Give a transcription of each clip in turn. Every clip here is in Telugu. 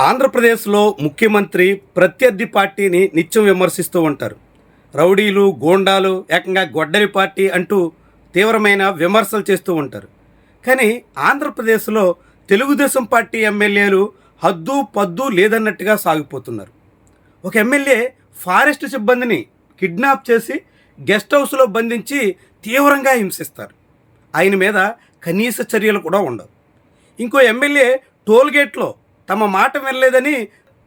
ఆంధ్రప్రదేశ్లో ముఖ్యమంత్రి ప్రత్యర్థి పార్టీని నిత్యం విమర్శిస్తూ ఉంటారు. రౌడీలు, గోండాలు, ఏకంగా గొడ్డలి పార్టీ అంటూ తీవ్రమైన విమర్శలు చేస్తూ ఉంటారు. కానీ ఆంధ్రప్రదేశ్లో తెలుగుదేశం పార్టీ ఎమ్మెల్యేలు హద్దు పద్దు లేదన్నట్టుగా సాగిపోతున్నారు. ఒక ఎమ్మెల్యే ఫారెస్ట్ సిబ్బందిని కిడ్నాప్ చేసి గెస్ట్ హౌస్లో బంధించి తీవ్రంగా హింసిస్తారు. ఆయన మీద కనీస చర్యలు కూడా ఉండవు. ఇంకో ఎమ్మెల్యే టోల్గేట్లో తమ మాట వినలేదని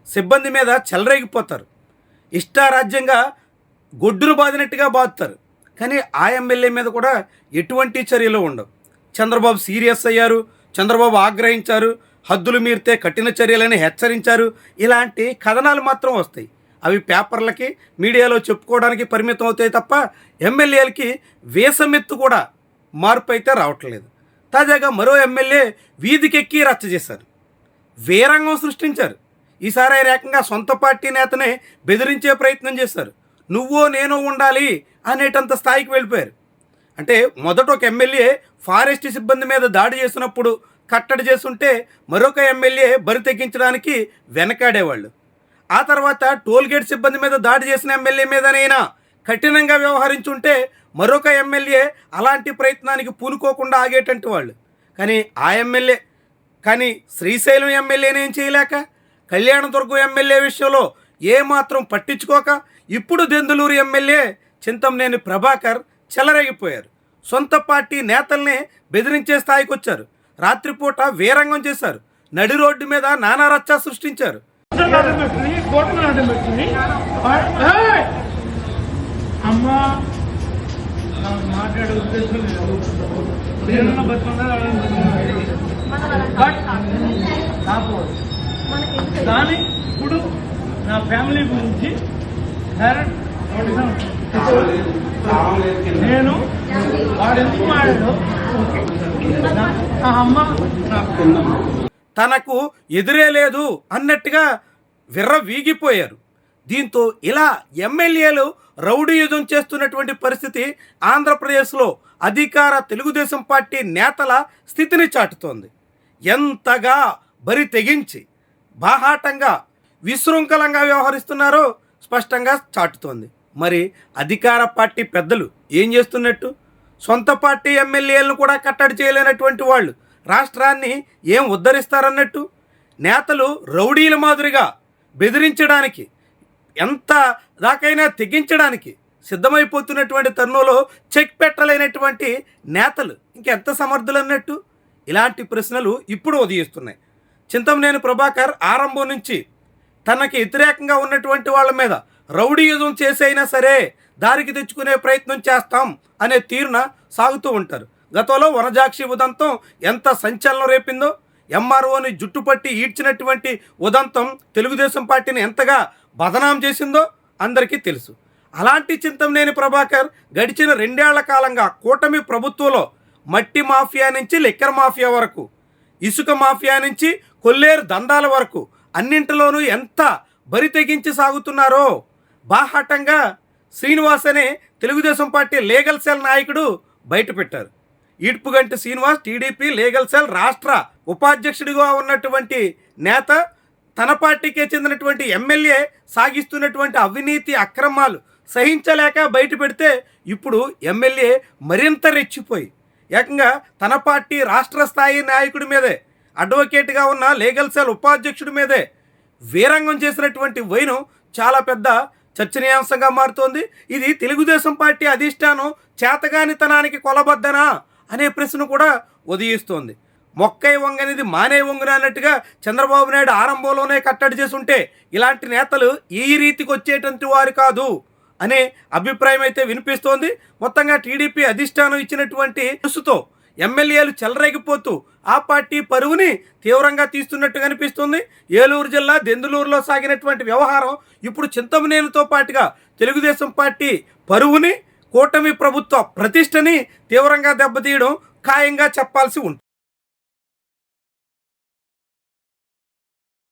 సిబ్బంది మీద చెలరేగిపోతారు. ఇష్టారాజ్యంగా గొడ్డును బాదినట్టుగా బాదుతారు. కానీ ఆ ఎమ్మెల్యే మీద కూడా ఎటువంటి చర్యలు ఉండవు. చంద్రబాబు సీరియస్ అయ్యారు, చంద్రబాబు ఆగ్రహించారు, హద్దులు మీరితే కఠిన చర్యలని హెచ్చరించారు. ఇలాంటి కథనాలు మాత్రం వస్తాయి. అవి పేపర్లకి, మీడియాలో చెప్పుకోవడానికి పరిమితం అవుతాయి తప్ప ఎమ్మెల్యేలకి వేసమెత్తు కూడా మార్పు అయితే రావట్లేదు. తాజాగా మరో ఎమ్మెల్యే వీధికెక్కి రచ్చ చేశారు, వీరంగం సృష్టించారు. ఈసారి ఆయన ఏకంగా సొంత పార్టీ నేతనే బెదిరించే ప్రయత్నం చేశారు. నువ్వో నేనో ఉండాలి అనేటంత స్థాయికి వెళ్ళిపోయారు. అంటే మొదట ఒక ఎమ్మెల్యే ఫారెస్ట్ సిబ్బంది మీద దాడి చేసినప్పుడు కట్టడి చేస్తుంటే మరొక ఎమ్మెల్యే బరి తెగించడానికి వెనకాడేవాళ్ళు. ఆ తర్వాత టోల్గేట్ సిబ్బంది మీద దాడి చేసిన ఎమ్మెల్యే మీదనైనా కఠినంగా వ్యవహరించుంటే మరొక ఎమ్మెల్యే అలాంటి ప్రయత్నానికి పూనుకోకుండా ఆగేటంటి వాళ్ళు. కానీ శ్రీశైలం ఎమ్మెల్యేనేం చేయలేక, కళ్యాణదుర్గం ఎమ్మెల్యే విషయంలో ఏమాత్రం పట్టించుకోక ఇప్పుడు దెందులూరు ఎమ్మెల్యే చింతమనేని ప్రభాకర్ చెలరేగిపోయారు. సొంత పార్టీ నేతల్నే బెదిరించే స్థాయికి వచ్చారు. రాత్రిపూట వీరంగం చేశారు. నడి రోడ్డు మీద నానా రచ్చ సృష్టించారు. కానీ ఇప్పుడు నా ఫ్యామిలీ గురించి నేను వాడెందుకు మాడాడు అమ్మ తనకు ఎదురే లేదు అన్నట్టుగా విర్ర వీగిపోయారు. దీంతో ఇలా ఎమ్మెల్యేలు రౌడీయుధం చేస్తున్నటువంటి పరిస్థితి ఆంధ్రప్రదేశ్లో అధికార తెలుగుదేశం పార్టీ నేతల స్థితిని చాటుతోంది. ఎంతగా బరి తెగించి బాహాటంగా విశృంఖలంగా వ్యవహరిస్తున్నారో స్పష్టంగా చాటుతోంది. మరి అధికార పార్టీ పెద్దలు ఏం చేస్తున్నట్టు? సొంత పార్టీ ఎమ్మెల్యేలను కూడా కట్టడి చేయలేనటువంటి వాళ్ళు రాష్ట్రాన్ని ఏం ఉద్ధరిస్తారన్నట్టు? నేతలు రౌడీల మాదిరిగా బెదిరించడానికి, ఎంత దాకైనా తెగించడానికి సిద్ధమైపోతున్నటువంటి తరుణంలో చెక్ పెట్టలేనటువంటి నేతలు ఇంకెంత సమర్థులు అన్నట్టు? ఇలాంటి ప్రశ్నలు ఇప్పుడు ఉదయిస్తున్నాయి. చింతమనేని ప్రభాకర్ ఆరంభం నుంచి తనకి వ్యతిరేకంగా ఉన్నటువంటి వాళ్ళ మీద రౌడీయుధం చేసైనా సరే దారికి తెచ్చుకునే ప్రయత్నం చేస్తాం అనే తీరున సాగుతూ ఉంటారు. గతంలో వనజాక్షి ఉదంతం ఎంత సంచలనం రేపిందో, ఎంఆర్ఓని జుట్టుపట్టి ఈడ్చినటువంటి ఉదంతం తెలుగుదేశం పార్టీని ఎంతగా బదనాం చేసిందో అందరికీ తెలుసు. అలాంటి చింతమనేని ప్రభాకర్ గడిచిన 2 ఏళ్ల కాలంగా కూటమి ప్రభుత్వంలో మట్టి మాఫియా నుంచి లిక్కర్ మాఫియా వరకు, ఇసుక మాఫియా నుంచి కొల్లేరు దందాల వరకు అన్నింటిలోనూ ఎంత బరి తెగించి సాగుతున్నారో బాహాటంగా శ్రీనివాస్ అనే తెలుగుదేశం పార్టీ లీగల్ సెల్ నాయకుడు బయటపెట్టారు. ఈడ్పుగంటి శ్రీనివాస్ టీడీపీ లీగల్ సెల్ రాష్ట్ర ఉపాధ్యక్షుడిగా ఉన్నటువంటి నేత తన పార్టీకే చెందినటువంటి ఎమ్మెల్యే సాగిస్తున్నటువంటి అవినీతి అక్రమాలు సహించలేక బయట పెడితే ఇప్పుడు ఎమ్మెల్యే మరింత రెచ్చిపోయి ఏకంగా తన పార్టీ రాష్ట్ర స్థాయి నాయకుడి మీదే, అడ్వకేట్గా ఉన్న లీగల్ సెల్ ఉపాధ్యక్షుడి మీదే వీరంగం చేసినటువంటి వైనం చాలా పెద్ద చర్చనీయాంశంగా మారుతోంది. ఇది తెలుగుదేశం పార్టీ అధిష్టానం చేతగానితనానికి కొలబద్దనా అనే ప్రశ్న కూడా ఉదయిస్తోంది. మొక్కై వంగనిది మానే వంగున అన్నట్టుగా చంద్రబాబు నాయుడు ఆరంభంలోనే కట్టడి చేసుంటే ఇలాంటి నేతలు ఈ రీతికి వచ్చేటువంటి వారు కాదు అనే అభిప్రాయం అయితే వినిపిస్తోంది. మొత్తంగా టీడీపీ అధిష్టానం ఇచ్చినటువంటి న్యూస్తో ఎమ్మెల్యేలు చెలరేగిపోతూ ఆ పార్టీ పరువుని తీవ్రంగా తీస్తున్నట్టు కనిపిస్తుంది. ఏలూరు జిల్లా దెందులూరులో సాగినటువంటి వ్యవహారం ఇప్పుడు చింతమనేనితో పాటుగా తెలుగుదేశం పార్టీ పరువుని, కూటమి ప్రభుత్వ ప్రతిష్టని తీవ్రంగా దెబ్బతీయడం ఖాయంగా చెప్పాల్సి ఉంటుంది.